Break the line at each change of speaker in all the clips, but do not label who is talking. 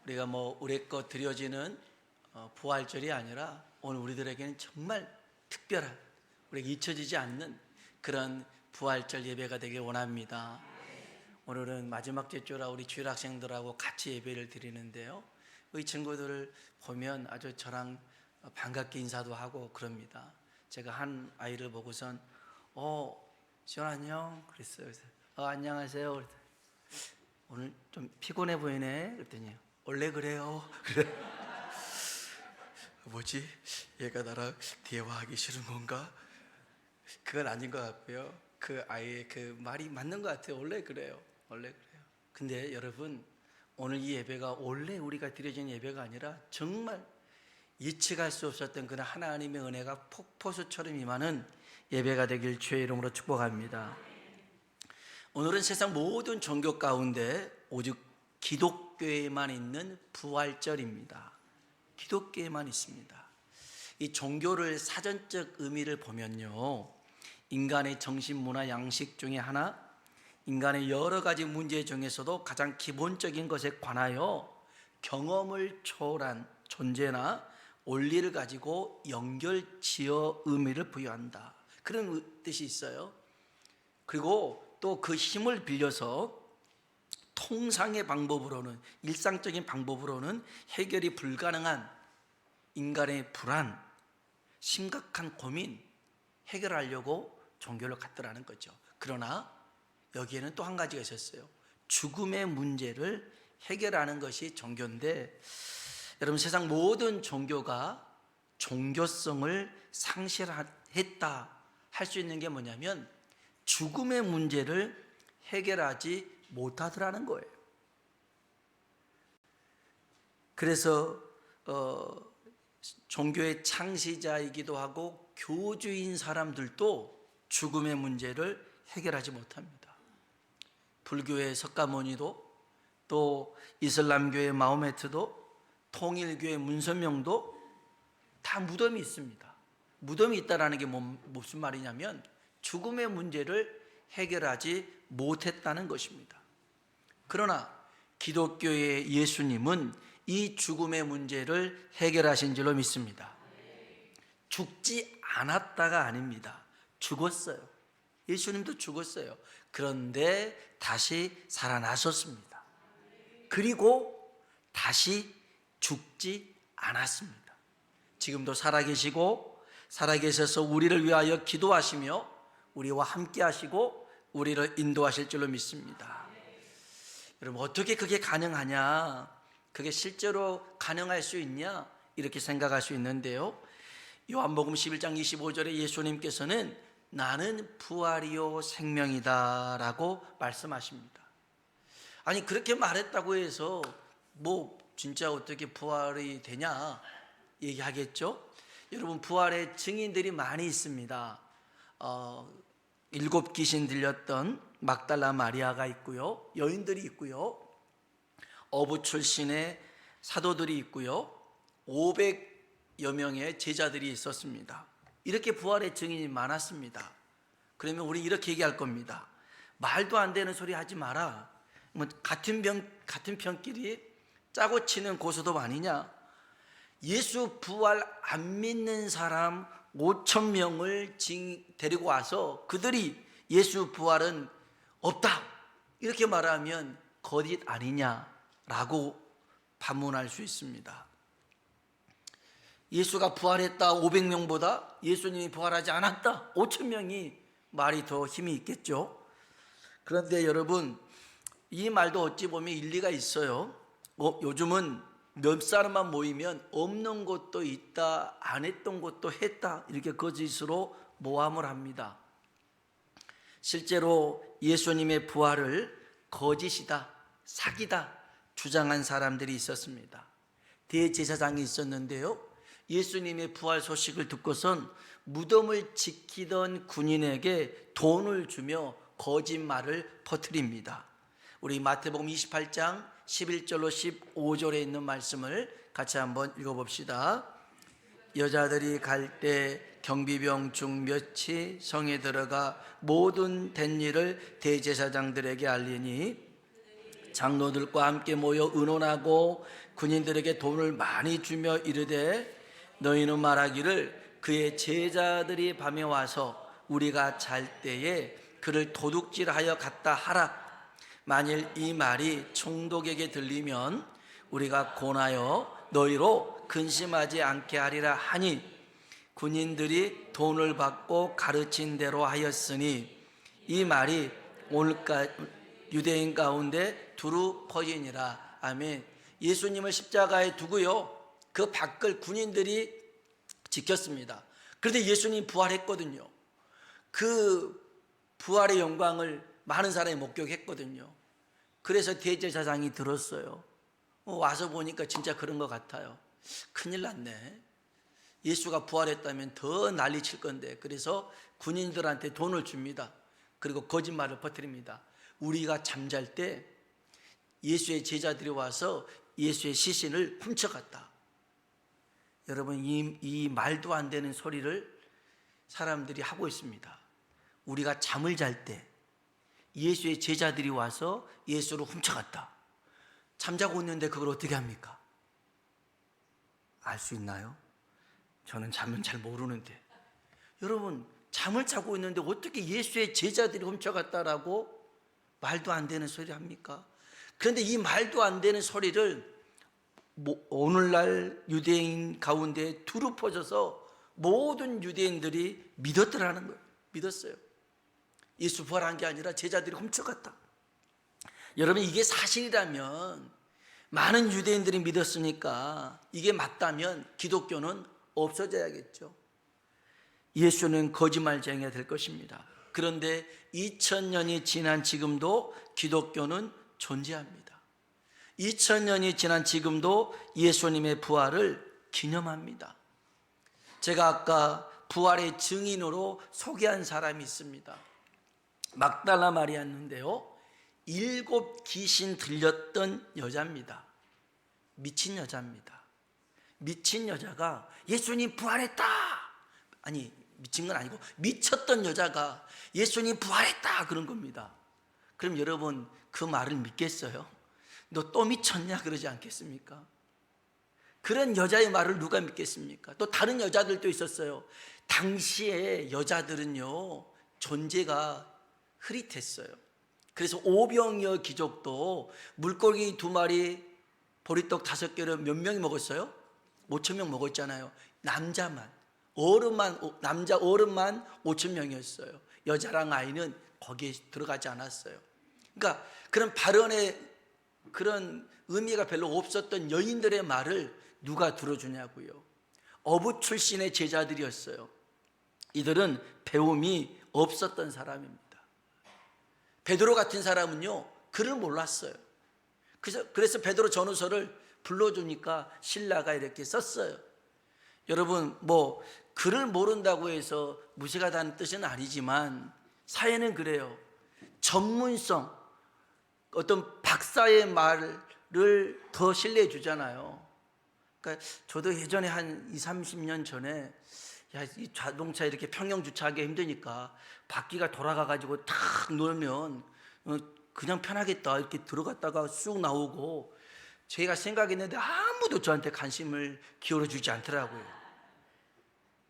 우리가 우리껏 드려지는 부활절이 아니라 오늘 우리들에게는 정말 특별한, 우리가 잊혀지지 않는 그런 부활절 예배가 되길 원합니다. 오늘은 마지막 제주라 우리 주일 학생들하고 같이 예배를 드리는데요, 이 친구들을 보면 아주 저랑 반갑게 인사도 하고 그럽니다. 제가 한 아이를 보고선 지원 안녕 그랬어요. 그래서 안녕하세요. 그랬더니, 오늘 좀 피곤해 보이네 그랬더니 원래 그래요. 그래. 뭐지? 얘가 나랑 대화하기 싫은 건가? 그건 아닌 것 같고요. 그 아이의 그 말이 맞는 것 같아요. 원래 그래요. 원래 그래요. 근데 여러분, 오늘 이 예배가 원래 우리가 드려진 예배가 아니라 정말 예측할 수 없었던 그런 하나님의 은혜가 폭포수처럼 임하는 예배가 되길 주의 이름으로 축복합니다. 오늘은 세상 모든 종교 가운데 오직 기독교에만 있는 부활절입니다. 기독교에만 있습니다. 이 종교를 사전적 의미를 보면요, 인간의 정신, 문화, 양식 중에 하나, 인간의 여러 가지 문제 중에서도 가장 기본적인 것에 관하여 경험을 초월한 존재나 원리를 가지고 연결지어 의미를 부여한다, 그런 뜻이 있어요. 그리고 또 그 힘을 빌려서 통상의 방법으로는, 일상적인 방법으로는 해결이 불가능한 인간의 불안, 심각한 고민 해결하려고 종교를 갖더라는 거죠. 그러나 여기에는 또 한 가지가 있었어요. 죽음의 문제를 해결하는 것이 종교인데, 여러분, 세상 모든 종교가 종교성을 상실했다 할 수 있는 게 뭐냐면 죽음의 문제를 해결하지 못하더라는 거예요. 그래서 종교의 창시자이기도 하고 교주인 사람들도 죽음의 문제를 해결하지 못합니다. 불교의 석가모니도, 또 이슬람교의 마호메트도, 통일교의 문선명도 다 무덤이 있습니다. 무덤이 있다는 게 무슨 말이냐면 죽음의 문제를 해결하지 못했다는 것입니다. 그러나 기독교의 예수님은 이 죽음의 문제를 해결하신 줄로 믿습니다. 죽지 않았다가 아닙니다. 죽었어요. 예수님도 죽었어요. 그런데 다시 살아나셨습니다. 그리고 다시 죽지 않았습니다. 지금도 살아계시고, 살아계셔서 우리를 위하여 기도하시며 우리와 함께 하시고 우리를 인도하실 줄로 믿습니다. 여러분, 어떻게 그게 가능하냐, 그게 실제로 가능할 수 있냐, 이렇게 생각할 수 있는데요, 요한복음 11장 25절에 예수님께서는 나는 부활이요 생명이다 라고 말씀하십니다. 아니, 그렇게 말했다고 해서 진짜 어떻게 부활이 되냐 얘기하겠죠. 여러분, 부활의 증인들이 많이 있습니다. 7 귀신 들렸던 막달라 마리아가 있고요, 여인들이 있고요, 어부 출신의 사도들이 있고요, 500여 명의 제자들이 있었습니다. 이렇게 부활의 증인이 많았습니다. 그러면 우리 이렇게 얘기할 겁니다. 말도 안 되는 소리 하지 마라. 같은 편끼리 짜고 치는 고소도 아니냐. 예수 부활 안 믿는 사람 5,000명을 데리고 와서 그들이 예수 부활은 없다 이렇게 말하면 거짓 아니냐라고 반문할 수 있습니다. 예수가 부활했다 500명보다 예수님이 부활하지 않았다 5,000명이 말이 더 힘이 있겠죠. 그런데 여러분, 이 말도 어찌 보면 일리가 있어요. 요즘은 몇 사람만 모이면 없는 것도 있다, 안 했던 것도 했다, 이렇게 거짓으로 모함을 합니다. 실제로 예수님의 부활을 거짓이다, 사기다 주장한 사람들이 있었습니다. 대제사장이 있었는데요, 예수님의 부활 소식을 듣고선 무덤을 지키던 군인에게 돈을 주며 거짓말을 퍼뜨립니다. 우리 마태복음 28장 11절로 15절에 있는 말씀을 같이 한번 읽어봅시다. 여자들이 갈 때 경비병 중 몇이 성에 들어가 모든 된 일을 대제사장들에게 알리니 장로들과 함께 모여 의논하고 군인들에게 돈을 많이 주며 이르되 너희는 말하기를 그의 제자들이 밤에 와서 우리가 잘 때에 그를 도둑질하여 갔다 하라. 만일 이 말이 총독에게 들리면 우리가 권하여 너희로 근심하지 않게 하리라 하니 군인들이 돈을 받고 가르친 대로 하였으니 이 말이 오늘까지 유대인 가운데 두루 퍼지니라. 아멘. 예수님을 십자가에 두고요, 그 밖을 군인들이 지켰습니다. 그런데 예수님 부활했거든요. 그 부활의 영광을 많은 사람이 목격했거든요. 그래서 대제사장이 들었어요. 와서 보니까 진짜 그런 것 같아요. 큰일 났네. 예수가 부활했다면 더 난리 칠 건데. 그래서 군인들한테 돈을 줍니다. 그리고 거짓말을 퍼뜨립니다. 우리가 잠잘 때 예수의 제자들이 와서 예수의 시신을 훔쳐갔다. 여러분, 이 말도 안 되는 소리를 사람들이 하고 있습니다. 우리가 잠을 잘 때 예수의 제자들이 와서 예수를 훔쳐갔다. 잠자고 있는데 그걸 어떻게 합니까? 알 수 있나요? 저는 잠은 잘 모르는데. 여러분, 잠을 자고 있는데 어떻게 예수의 제자들이 훔쳐갔다라고 말도 안 되는 소리를 합니까? 그런데 이 말도 안 되는 소리를 오늘날 유대인 가운데 두루 퍼져서 모든 유대인들이 믿었더라는 거예요. 믿었어요. 예수 부활한 게 아니라 제자들이 훔쳐갔다. 여러분, 이게 사실이라면, 많은 유대인들이 믿었으니까 이게 맞다면 기독교는 없어져야겠죠. 예수는 거짓말쟁이가 될 것입니다. 그런데 2000년이 지난 지금도 기독교는 존재합니다. 2000년이 지난 지금도 예수님의 부활을 기념합니다. 제가 아까 부활의 증인으로 소개한 사람이 있습니다. 막달라 마리아인데요, 7 귀신 들렸던 여자입니다. 미친 여자입니다. 미친 여자가 예수님 부활했다, 아니 미친 건 아니고 미쳤던 여자가 예수님 부활했다 그런 겁니다. 그럼 여러분, 그 말을 믿겠어요? 너 또 미쳤냐 그러지 않겠습니까? 그런 여자의 말을 누가 믿겠습니까? 또 다른 여자들도 있었어요. 당시에 여자들은요, 존재가 흐릿했어요. 그래서 오병이어 귀족도 물고기 2마리, 보리떡 5개를 몇 명이 먹었어요? 5,000명 먹었잖아요. 남자만, 남자 어른만 5,000명이었어요. 여자랑 아이는 거기에 들어가지 않았어요. 그러니까 그런 발언에 그런 의미가 별로 없었던 여인들의 말을 누가 들어주냐고요. 어부 출신의 제자들이었어요. 이들은 배움이 없었던 사람입니다. 베드로 같은 사람은요, 글을 몰랐어요. 그래서 베드로 전후서를 불러주니까 신라가 이렇게 썼어요. 여러분, 글을 모른다고 해서 무시가 다는 뜻은 아니지만 사회는 그래요. 전문성, 어떤 박사의 말을 더 신뢰해 주잖아요. 그러니까 저도 예전에 한 20, 30년 전에 이 자동차 이렇게 평형 주차하기 힘드니까 바퀴가 돌아가가지고 탁 놀면 그냥 편하겠다 이렇게 들어갔다가 쑥 나오고, 제가 생각했는데 아무도 저한테 관심을 기울여주지 않더라고요.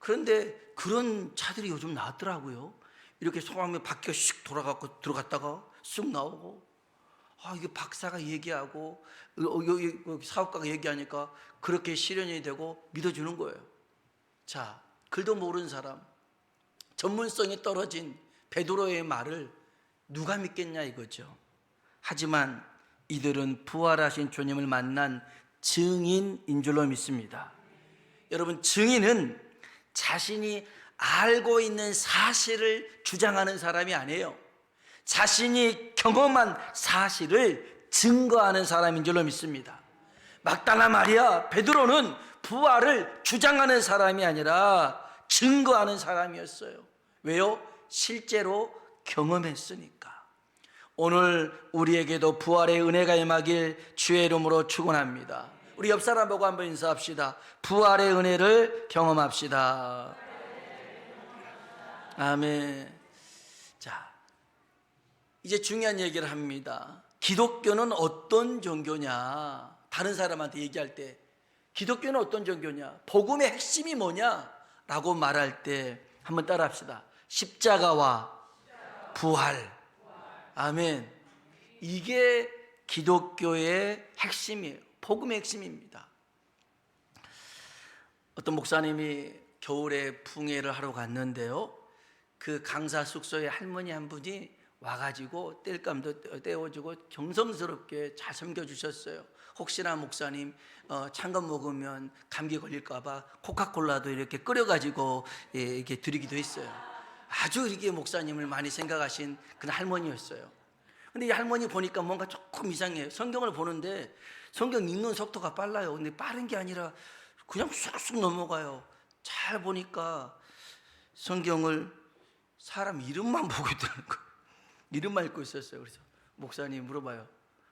그런데 그런 차들이 요즘 나왔더라고요. 이렇게 소방하면 바퀴가 슉 돌아가고 들어갔다가 쑥 나오고, 이게 박사가 얘기하고 사업가가 얘기하니까 그렇게 실현이 되고 믿어주는 거예요. 자, 글도 모르는 사람, 전문성이 떨어진 베드로의 말을 누가 믿겠냐 이거죠. 하지만 이들은 부활하신 주님을 만난 증인인 줄로 믿습니다. 여러분, 증인은 자신이 알고 있는 사실을 주장하는 사람이 아니에요. 자신이 경험한 사실을 증거하는 사람인 줄로 믿습니다. 막달라 마리아, 베드로는 부활을 주장하는 사람이 아니라 증거하는 사람이었어요. 왜요? 실제로 경험했으니까. 오늘 우리에게도 부활의 은혜가 임하길 주의 이름으로 축원합니다. 우리 옆 사람 보고 한번 인사합시다. 부활의 은혜를 경험합시다. 아멘. 자, 이제 중요한 얘기를 합니다. 기독교는 어떤 종교냐? 다른 사람한테 얘기할 때 기독교는 어떤 종교냐? 복음의 핵심이 뭐냐? 라고 말할 때 한번 따라 합시다. 십자가와 부활. 아멘. 이게 기독교의 핵심이에요. 복음의 핵심입니다. 어떤 목사님이 겨울에 풍예를 하러 갔는데요, 그 강사 숙소에 할머니 한 분이 와가지고 땔감도 떼어주고 정성스럽게 잘 섬겨주셨어요. 혹시나 목사님 찬 거 먹으면 감기 걸릴까봐 코카콜라도 이렇게 끓여가지고 이렇게 드리기도 했어요. 아주 이렇게 목사님을 많이 생각하신 그런 할머니였어요. 근데 이 할머니 보니까 뭔가 조금 이상해요. 성경을 보는데 성경 읽는 속도가 빨라요. 근데 빠른 게 아니라 그냥 쑥쑥 넘어가요. 잘 보니까 성경을 사람 이름만 보고 있다는 거예요. 이름만 읽고 있었어요. 그래서 목사님 물어봐요.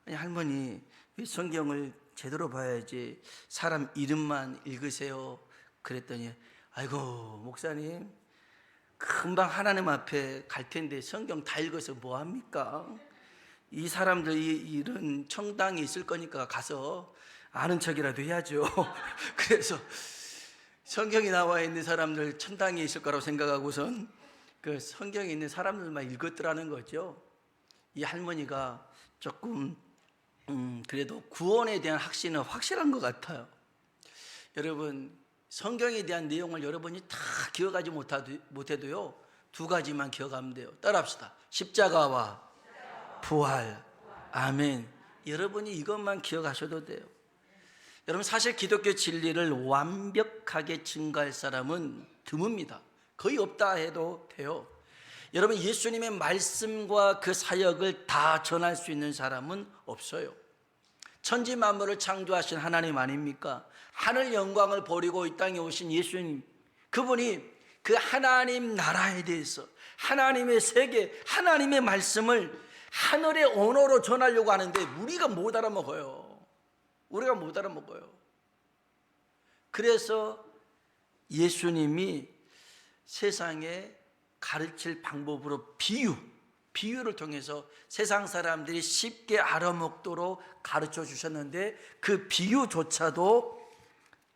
아니 할머니, 왜 성경을 제대로 봐야지 사람 이름만 읽으세요? 그랬더니 아이고 목사님, 금방 하나님 앞에 갈 텐데 성경 다 읽어서 뭐 합니까? 이 사람들이 이런 청당에 있을 거니까 가서 아는 척이라도 해야죠. 그래서 성경이 나와 있는 사람들 천당에 있을 거라고 생각하고선 그 성경에 있는 사람들만 읽었더라는 거죠. 이 할머니가 조금 그래도 구원에 대한 확신은 확실한 것 같아요. 여러분, 성경에 대한 내용을 여러분이 다 기억하지 못해도요, 두 가지만 기억하면 돼요. 따라합시다. 십자가와 부활. 아멘. 여러분이 이것만 기억하셔도 돼요. 여러분, 사실 기독교 진리를 완벽하게 증거할 사람은 드뭅니다. 거의 없다 해도 돼요. 여러분, 예수님의 말씀과 그 사역을 다 전할 수 있는 사람은 없어요. 천지 만물을 창조하신 하나님 아닙니까? 하늘 영광을 버리고 이 땅에 오신 예수님, 그분이 그 하나님 나라에 대해서, 하나님의 세계, 하나님의 말씀을 하늘의 언어로 전하려고 하는데 우리가 못 알아먹어요. 우리가 못 알아먹어요. 그래서 예수님이 세상에 가르칠 방법으로 비유를 통해서 세상 사람들이 쉽게 알아먹도록 가르쳐 주셨는데 그 비유조차도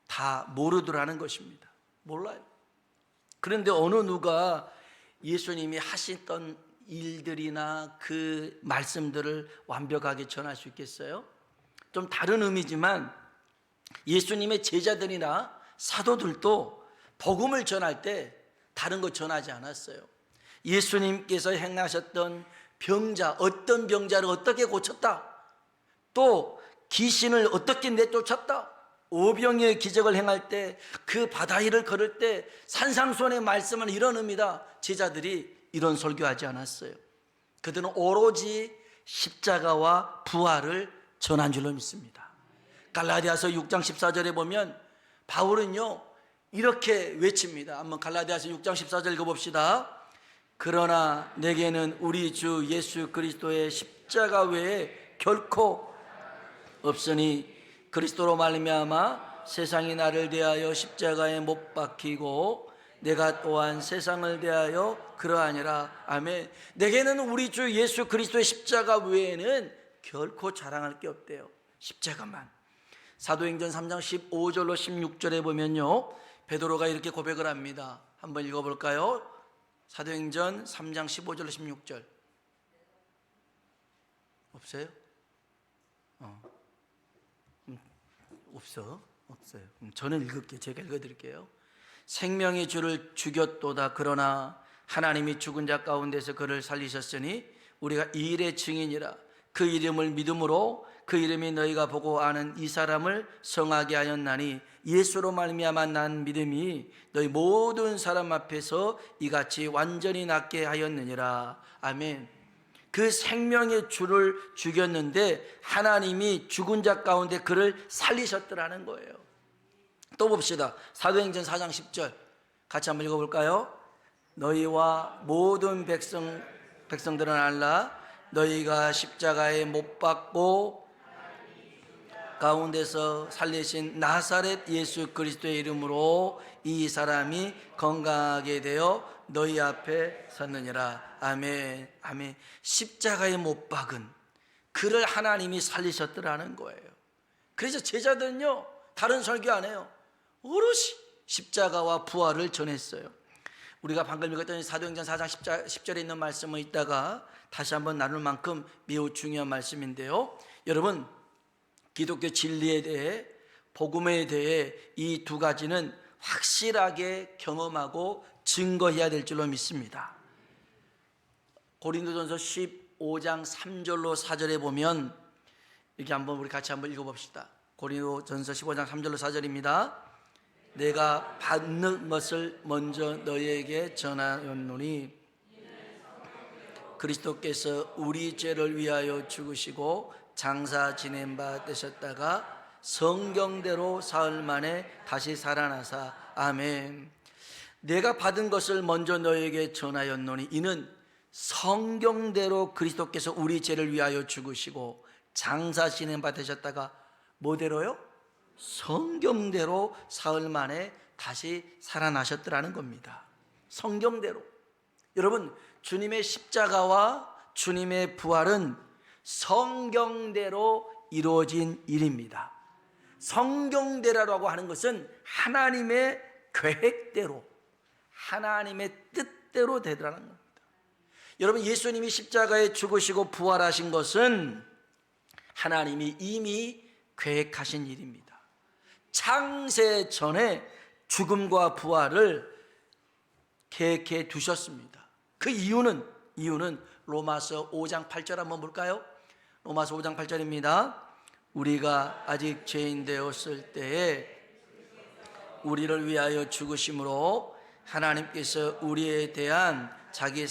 다 모르더라는 것입니다. 몰라요. 그런데 어느 누가 예수님이 하셨던 일들이나 그 말씀들을 완벽하게 전할 수 있겠어요? 좀 다른 의미지만 예수님의 제자들이나 사도들도 복음을 전할 때 다른 거 전하지 않았어요. 예수님께서 행하셨던 병자, 어떤 병자를 어떻게 고쳤다, 또 귀신을 어떻게 내쫓았다, 오병이의 기적을 행할 때, 그 바다 위를 걸을 때 산상수훈의 말씀은 이런 의미다, 제자들이 이런 설교하지 않았어요. 그들은 오로지 십자가와 부활을 전한 줄로 믿습니다. 갈라디아서 6장 14절에 보면 바울은요 이렇게 외칩니다. 한번 갈라디아서 6장 14절 읽어봅시다. 그러나 내게는 우리 주 예수 그리스도의 십자가 외에 결코 없으니 그리스도로 말미암아 세상이 나를 대하여 십자가에 못 박히고 내가 또한 세상을 대하여 그러하니라. 아멘. 내게는 우리 주 예수 그리스도의 십자가 외에는 결코 자랑할 게 없대요. 십자가만. 사도행전 3장 15절로 16절에 보면요 베드로가 이렇게 고백을 합니다. 한번 읽어볼까요? 사도행전 3장 15절로 16절. 없어요? 없어요. 저는 읽을게요. 제가 읽어드릴게요. 생명의 주를 죽였도다. 그러나 하나님이 죽은 자 가운데서 그를 살리셨으니 우리가 이 일의 증인이라. 그 이름을 믿음으로 그 이름이 너희가 보고 아는 이 사람을 성하게 하였나니 예수로 말미암아 난 믿음이 너희 모든 사람 앞에서 이같이 완전히 낫게 하였느니라. 아멘. 그 생명의 주를 죽였는데 하나님이 죽은 자 가운데 그를 살리셨더라는 거예요. 또 봅시다. 사도행전 4장 10절 같이 한번 읽어볼까요? 너희와 모든 백성들은 알라. 너희가 십자가에 못 박고 가운데서 살리신 나사렛 예수 그리스도의 이름으로 이 사람이 건강하게 되어 너희 앞에 섰느니라. 아멘. 아멘. 십자가에 못 박은 그를 하나님이 살리셨더라는 거예요. 그래서 제자들은요, 다른 설교 안 해요. 오롯이 십자가와 부활을 전했어요. 우리가 방금 읽었던 사도행전 4장 10절에 있는 말씀을 이따가 다시 한번 나눌 만큼 매우 중요한 말씀인데요, 여러분, 기독교 진리에 대해, 복음에 대해 이 두 가지는 확실하게 경험하고 증거해야 될 줄로 믿습니다. 고린도전서 15장 3절로 4절에 보면, 이렇게 한번 우리 같이 한번 읽어봅시다. 고린도전서 15장 3절로 4절입니다. 내가 받는 것을 먼저 너희에게 전하였노니 그리스도께서 우리 죄를 위하여 죽으시고 장사 지낸 바 되셨다가 성경대로 사흘 만에 다시 살아나사. 아멘. 내가 받은 것을 먼저 너희에게 전하였노니 이는 성경대로 그리스도께서 우리 죄를 위하여 죽으시고 장사 지낸 바 되셨다가 뭐대로요? 성경대로 사흘 만에 다시 살아나셨더라는 겁니다. 성경대로. 여러분, 주님의 십자가와 주님의 부활은 성경대로 이루어진 일입니다. 성경대로라고 하는 것은 하나님의 계획대로, 하나님의 뜻대로 되더라는 겁니다. 여러분, 예수님이 십자가에 죽으시고 부활하신 것은 하나님이 이미 계획하신 일입니다. 창세 전에 죽음과 부활을 계획해 두셨습니다. 그 이유는 로마서 5장 8절 한번 볼까요? 로마서 5장 8절입니다. 우리가 아직 죄인 되었을 때에 우리를 위하여 죽으심으로 하나님께서 우리에 대한 자기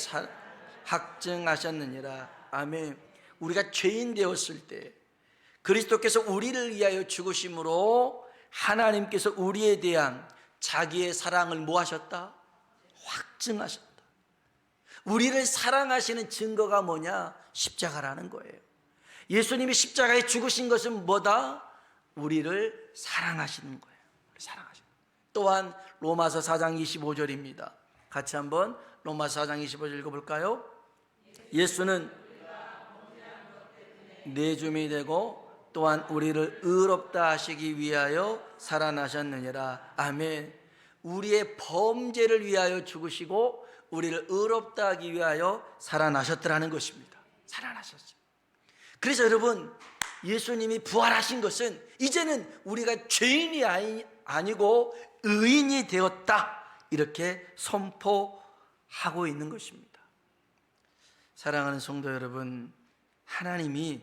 확증하셨느니라. 아멘. 우리가 죄인 되었을 때 그리스도께서 우리를 위하여 죽으심으로 하나님께서 우리에 대한 자기의 사랑을 뭐 하셨다? 확증하셨다. 우리를 사랑하시는 증거가 뭐냐? 십자가라는 거예요. 예수님이 십자가에 죽으신 것은 뭐다? 우리를 사랑하시는 거예요. 사랑하시는. 또한 로마서 4장 25절입니다. 같이 한번 로마서 4장 25절 읽어볼까요? 예수는 내줌이 되고 또한 우리를 의롭다 하시기 위하여 살아나셨느니라. 아멘. 우리의 범죄를 위하여 죽으시고 우리를 의롭다 하기 위하여 살아나셨더라는 것입니다. 살아나셨어요. 그래서 여러분, 예수님이 부활하신 것은 이제는 우리가 죄인이 아니고 의인이 되었다, 이렇게 선포하고 있는 것입니다. 사랑하는 성도 여러분, 하나님이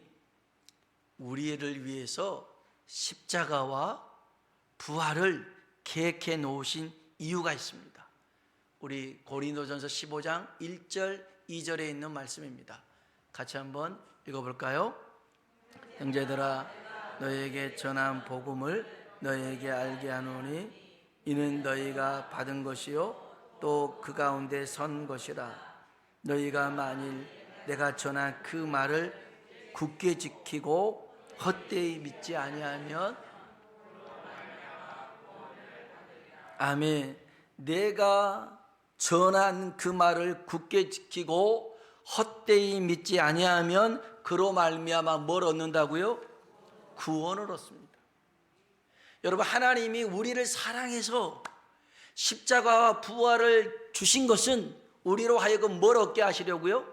우리를 위해서 십자가와 부활을 계획해 놓으신 이유가 있습니다. 우리 고린도전서 15장 1절 2절에 있는 말씀입니다. 같이 한번 읽어볼까요? 형제들아, 너희에게 전한 복음을 너희에게 알게 하노니 이는 너희가 받은 것이요 또 그 가운데 선 것이라. 너희가 만일 내가 전한 그 말을 굳게 지키고 헛되이 믿지 아니하면, 아멘. 내가 전한 그 말을 굳게 지키고 헛되이 믿지 아니하면 그로 말미암아 뭘 얻는다고요? 구원을 얻습니다. 여러분, 하나님이 우리를 사랑해서 십자가와 부활을 주신 것은 우리로 하여금 뭘 얻게 하시려고요?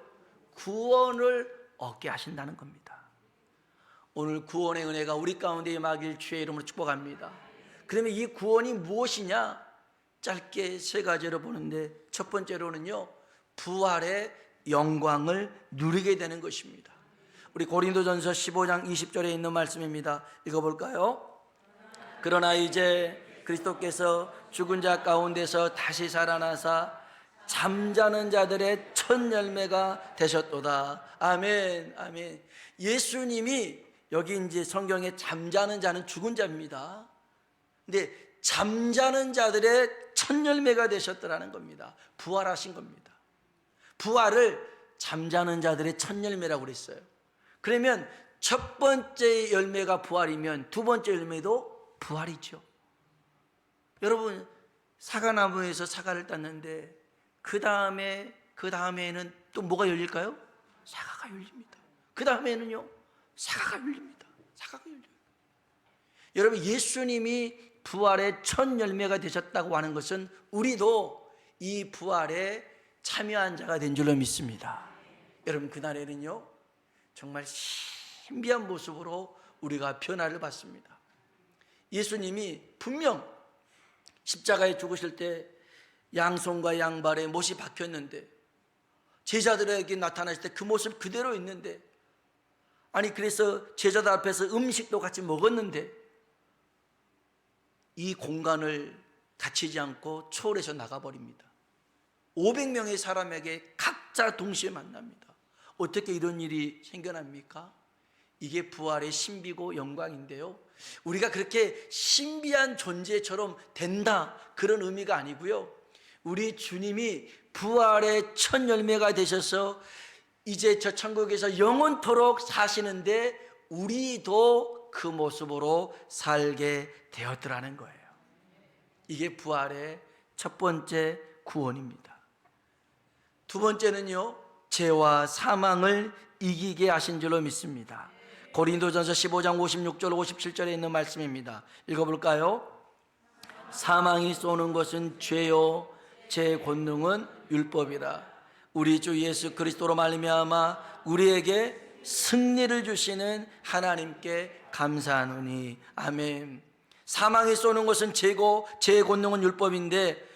구원을 얻게 하신다는 겁니다. 오늘 구원의 은혜가 우리 가운데 임하길 주의 이름으로 축복합니다. 그러면 이 구원이 무엇이냐? 짧게 세 가지로 보는데, 첫 번째로는요, 부활의 영광을 누리게 되는 것입니다. 우리 고린도전서 15장 20절에 있는 말씀입니다. 읽어볼까요? 그러나 이제 그리스도께서 죽은 자 가운데서 다시 살아나사 잠자는 자들의 첫 열매가 되셨도다. 아멘, 아멘. 예수님이 여기 이제 성경에 잠자는 자는 죽은 자입니다. 근데 잠자는 자들의 첫 열매가 되셨더라는 겁니다. 부활하신 겁니다. 부활을 잠자는 자들의 첫 열매라고 그랬어요. 그러면 첫 번째 열매가 부활이면 두 번째 열매도 부활이죠. 여러분, 사과나무에서 사과를 땄는데 그 다음에는 또 뭐가 열릴까요? 사과가 열립니다. 그 다음에는요, 사과가 열립니다. 사과가 열려요. 여러분, 예수님이 부활의 첫 열매가 되셨다고 하는 것은 우리도 이 부활에 참여한 자가 된 줄로 믿습니다. 여러분, 그날에는요 정말 신비한 모습으로 우리가 변화를 받습니다. 예수님이 분명 십자가에 죽으실 때 양손과 양발에 못이 박혔는데 제자들에게 나타나실 때 그 모습 그대로 있는데, 아니 그래서 제자들 앞에서 음식도 같이 먹었는데 이 공간을 다치지 않고 초월해서 나가버립니다. 500명의 사람에게 각자 동시에 만납니다. 어떻게 이런 일이 생겨납니까? 이게 부활의 신비고 영광인데요, 우리가 그렇게 신비한 존재처럼 된다 그런 의미가 아니고요, 우리 주님이 부활의 첫 열매가 되셔서 이제 저 천국에서 영원토록 사시는데 우리도 그 모습으로 살게 되었더라는 거예요. 이게 부활의 첫 번째 구원입니다. 두 번째는요, 죄와 사망을 이기게 하신 줄로 믿습니다. 고린도전서 15장 56절 57절에 있는 말씀입니다. 읽어볼까요? 사망이 쏘는 것은 죄요 제 권능은 율법이라. 우리 주 예수 그리스도로 말미암아 우리에게 승리를 주시는 하나님께 감사하노니. 아멘. 사망이 쏘는 것은 죄고 죄의 권능은 율법인데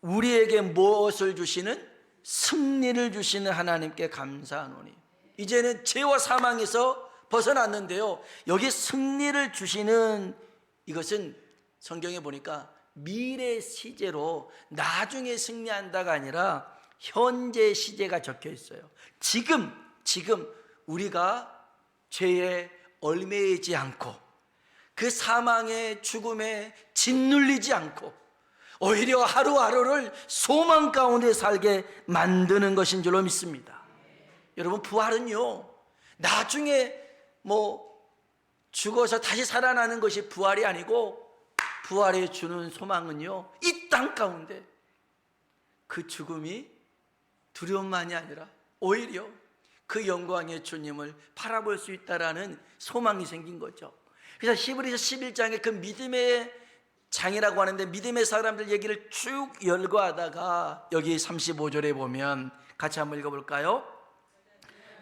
우리에게 무엇을 주시는? 승리를 주시는 하나님께 감사하노니. 이제는 죄와 사망에서 벗어났는데요, 여기 승리를 주시는 이것은 성경에 보니까 미래 시제로 나중에 승리한다가 아니라 현재 시제가 적혀 있어요. 지금 우리가 죄에 얽매이지 않고 그 사망의 죽음에 짓눌리지 않고 오히려 하루하루를 소망 가운데 살게 만드는 것인 줄로 믿습니다. 여러분, 부활은요 나중에 죽어서 다시 살아나는 것이 부활이 아니고, 부활에 주는 소망은요 이 땅 가운데 그 죽음이 두려움만이 아니라 오히려 그 영광의 주님을 바라볼 수 있다라는 소망이 생긴 거죠. 그래서 히브리서 11장에 그 믿음의 장이라고 하는데 믿음의 사람들 얘기를 쭉 열거하다가 여기 35절에 보면 같이 한번 읽어볼까요?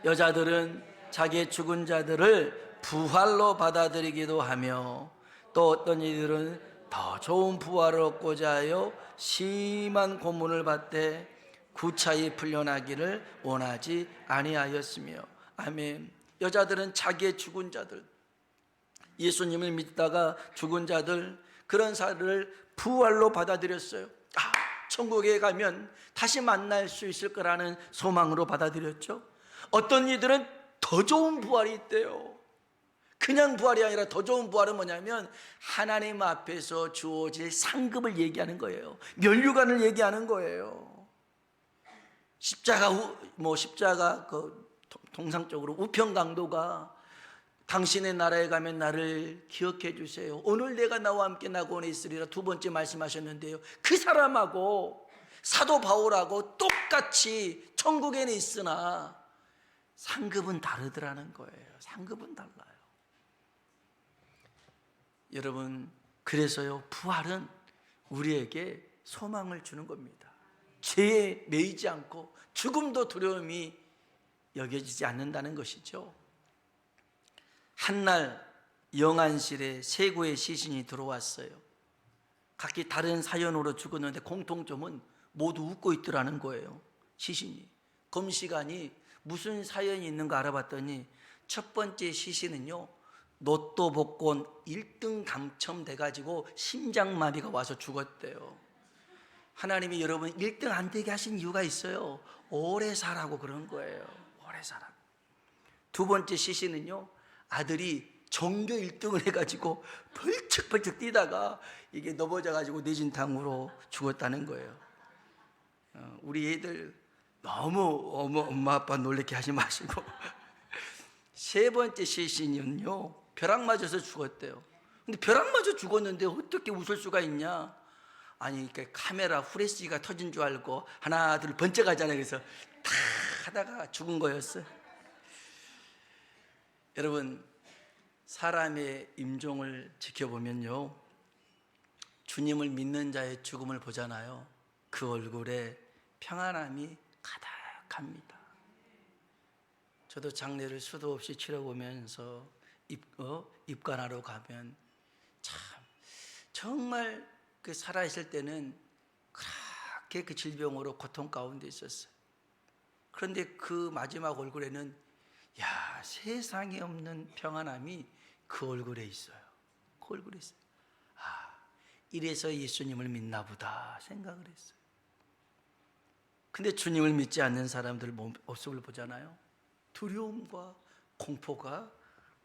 여자들은 자기의 죽은 자들을 부활로 받아들이기도 하며 또 어떤 이들은 더 좋은 부활을 얻고자 하여 심한 고문을 받되 구차히 풀려나기를 원하지 아니하였으며. 아멘. 여자들은 자기의 죽은 자들, 예수님을 믿다가 죽은 자들, 그런 사람을 부활로 받아들였어요. 천국에 가면 다시 만날 수 있을 거라는 소망으로 받아들였죠. 어떤 이들은 더 좋은 부활이 있대요. 그냥 부활이 아니라 더 좋은 부활은 뭐냐면 하나님 앞에서 주어질 상급을 얘기하는 거예요. 면류관을 얘기하는 거예요. 십자가 통상적으로 우편강도가 당신의 나라에 가면 나를 기억해 주세요. 오늘 내가 나와 함께 낙원에 있으리라 두 번째 말씀하셨는데요, 그 사람하고 사도 바울하고 똑같이 천국에는 있으나 상급은 다르더라는 거예요. 상급은 달라요. 여러분, 그래서요 부활은 우리에게 소망을 주는 겁니다. 죄에 매이지 않고 죽음도 두려움이 여겨지지 않는다는 것이죠. 한날 영안실에 세 구의 시신이 들어왔어요. 각기 다른 사연으로 죽었는데 공통점은 모두 웃고 있더라는 거예요. 시신이. 검시관이 무슨 사연이 있는가 알아봤더니 첫 번째 시신은요 로또 복권 1등 당첨돼가지고 심장마비가 와서 죽었대요. 하나님이 여러분 1등 안 되게 하신 이유가 있어요. 오래 살라고 그런 거예요. 오래 살라고. 두 번째 시신은요 아들이 전교 1등을 해가지고 벌쩍벌쩍 뛰다가 이게 넘어져가지고 뇌진탕으로 죽었다는 거예요. 우리 애들 너무 엄마 아빠 놀래게 하지 마시고 세 번째 시신은요 벼락 맞아서 죽었대요. 근데 벼락 맞아 죽었는데 어떻게 웃을 수가 있냐? 아니 그러니까 카메라 후레쉬가 터진 줄 알고 하나 둘 번쩍하잖아요. 그래서 탁 하다가 죽은 거였어요. 여러분, 사람의 임종을 지켜보면요, 주님을 믿는 자의 죽음을 보잖아요. 그 얼굴에 평안함이 가득합니다. 저도 장례를 수도 없이 치러보면서 입관하러 가면 참 정말 그 살아있을 때는 그렇게 그 질병으로 고통 가운데 있었어요. 그런데 그 마지막 얼굴에는 세상에 없는 평안함이 그 얼굴에 있어요. 그 얼굴에 있어요. 이래서 예수님을 믿나 보다 생각을 했어요. 근데 주님을 믿지 않는 사람들 모습을 보잖아요. 두려움과 공포가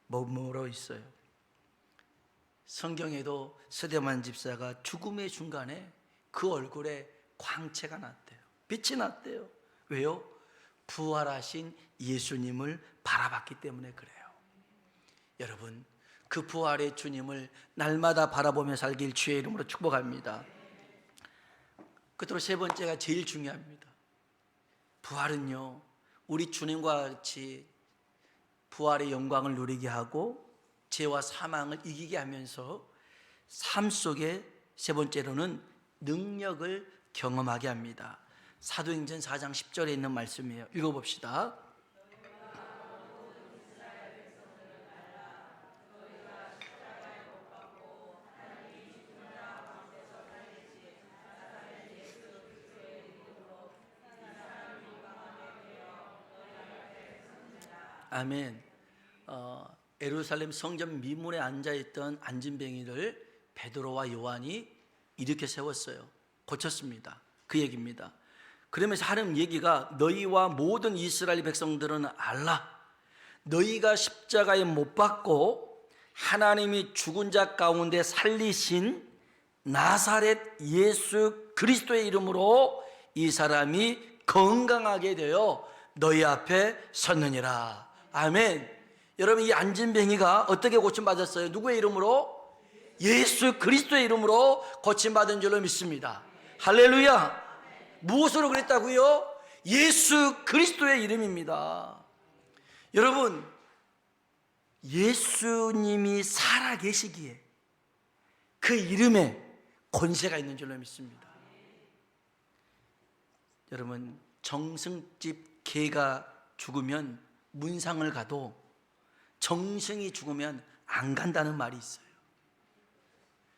머물러 있어요. 성경에도 스데반 집사가 죽음의 중간에 그 얼굴에 광채가 났대요. 빛이 났대요. 왜요? 부활하신 예수님을 바라봤기 때문에 그래요. 여러분, 그 부활의 주님을 날마다 바라보며 살길 주의 이름으로 축복합니다. 끝으로 세 번째가 제일 중요합니다. 부활은요, 우리 주님과 같이 부활의 영광을 누리게 하고 죄와 사망을 이기게 하면서 삶 속에 세 번째로는 능력을 경험하게 합니다. 사도행전 4장 10절에 있는 말씀이에요. 읽어봅시다. 아멘. 예루살렘 성전 미문에 앉아있던 안진뱅이를 베드로와 요한이 이렇게 세웠어요. 고쳤습니다. 그 얘기입니다. 그러면서 하는 얘기가, 너희와 모든 이스라엘 백성들은 알라. 너희가 십자가에 못 박고 하나님이 죽은 자 가운데 살리신 나사렛 예수 그리스도의 이름으로 이 사람이 건강하게 되어 너희 앞에 섰느니라. 아멘. 여러분, 이 안진뱅이가 어떻게 고침받았어요? 누구의 이름으로? 예수 그리스도의 이름으로 고침받은 줄로 믿습니다. 할렐루야. 무엇으로 그랬다고요? 예수 그리스도의 이름입니다. 여러분, 예수님이 살아계시기에 그 이름에 권세가 있는 줄로 믿습니다. 여러분, 정승집 개가 죽으면 문상을 가도 정승이 죽으면 안 간다는 말이 있어요.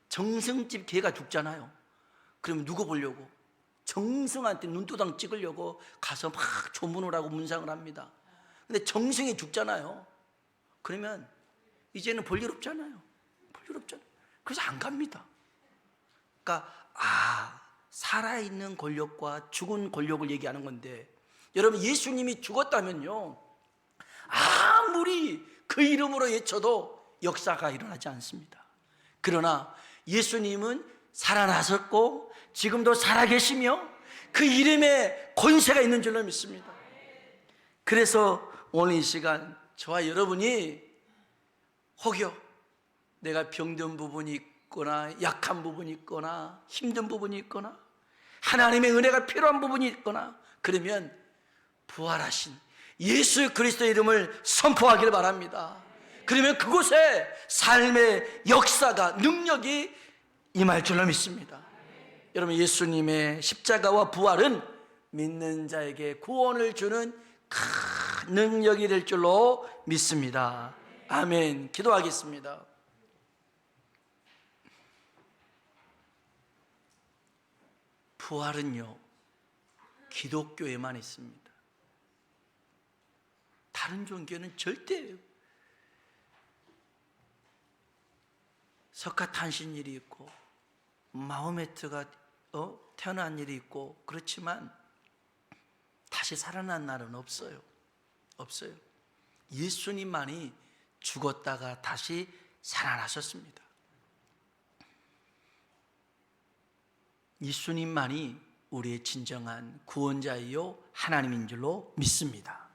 정승집 개가 죽잖아요. 그럼 누구 보려고? 정승한테 눈도장 찍으려고 가서 막 조문을 하고 문상을 합니다. 근데 정승이 죽잖아요. 그러면 이제는 볼 일 없잖아요. 볼 일 없잖아요. 그래서 안 갑니다. 그러니까 살아있는 권력과 죽은 권력을 얘기하는 건데, 여러분, 예수님이 죽었다면요, 아무리 그 이름으로 외쳐도 역사가 일어나지 않습니다. 그러나 예수님은 살아나셨고 지금도 살아계시며 그 이름에 권세가 있는 줄로 믿습니다. 그래서 오늘 이 시간 저와 여러분이 혹여 내가 병든 부분이 있거나 약한 부분이 있거나 힘든 부분이 있거나 하나님의 은혜가 필요한 부분이 있거나 그러면 부활하신 예수 그리스도의 이름을 선포하기를 바랍니다. 그러면 그곳에 삶의 역사가, 능력이 임할 줄로 믿습니다. 여러분, 예수님의 십자가와 부활은 믿는 자에게 구원을 주는 큰 능력이 될 줄로 믿습니다. 아멘. 기도하겠습니다. 부활은요, 기독교에만 있습니다. 다른 종교는 절대 석가탄신일이 있고 마호메트가 태어난 일이 있고 그렇지만 다시 살아난 날은 없어요. 없어요. 예수님만이 죽었다가 다시 살아나셨습니다. 예수님만이 우리의 진정한 구원자이요 하나님인 줄로 믿습니다.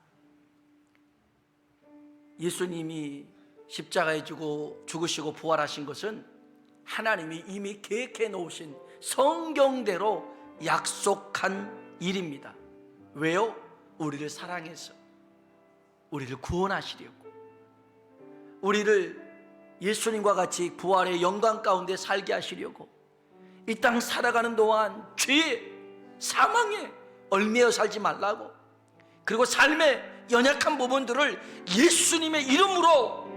예수님이 십자가에 죽으시고 부활하신 것은 하나님이 이미 계획해 놓으신 성경대로 약속한 일입니다. 왜요? 우리를 사랑해서 우리를 구원하시려고. 우리를 예수님과 같이 부활의 영광 가운데 살게 하시려고 이 땅 살아가는 동안 죄, 사망에 얽매여 살지 말라고, 그리고 삶의 연약한 부분들을 예수님의 이름으로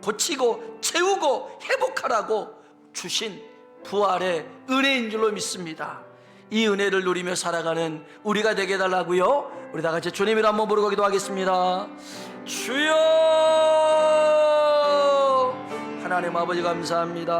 고치고 채우고 회복하라고 주신 부활의 은혜인 줄로 믿습니다. 이 은혜를 누리며 살아가는 우리가 되게 해달라고요. 우리 다 같이 주님이라 한번 부르고 기도하겠습니다. 주여, 하나님 아버지 감사합니다.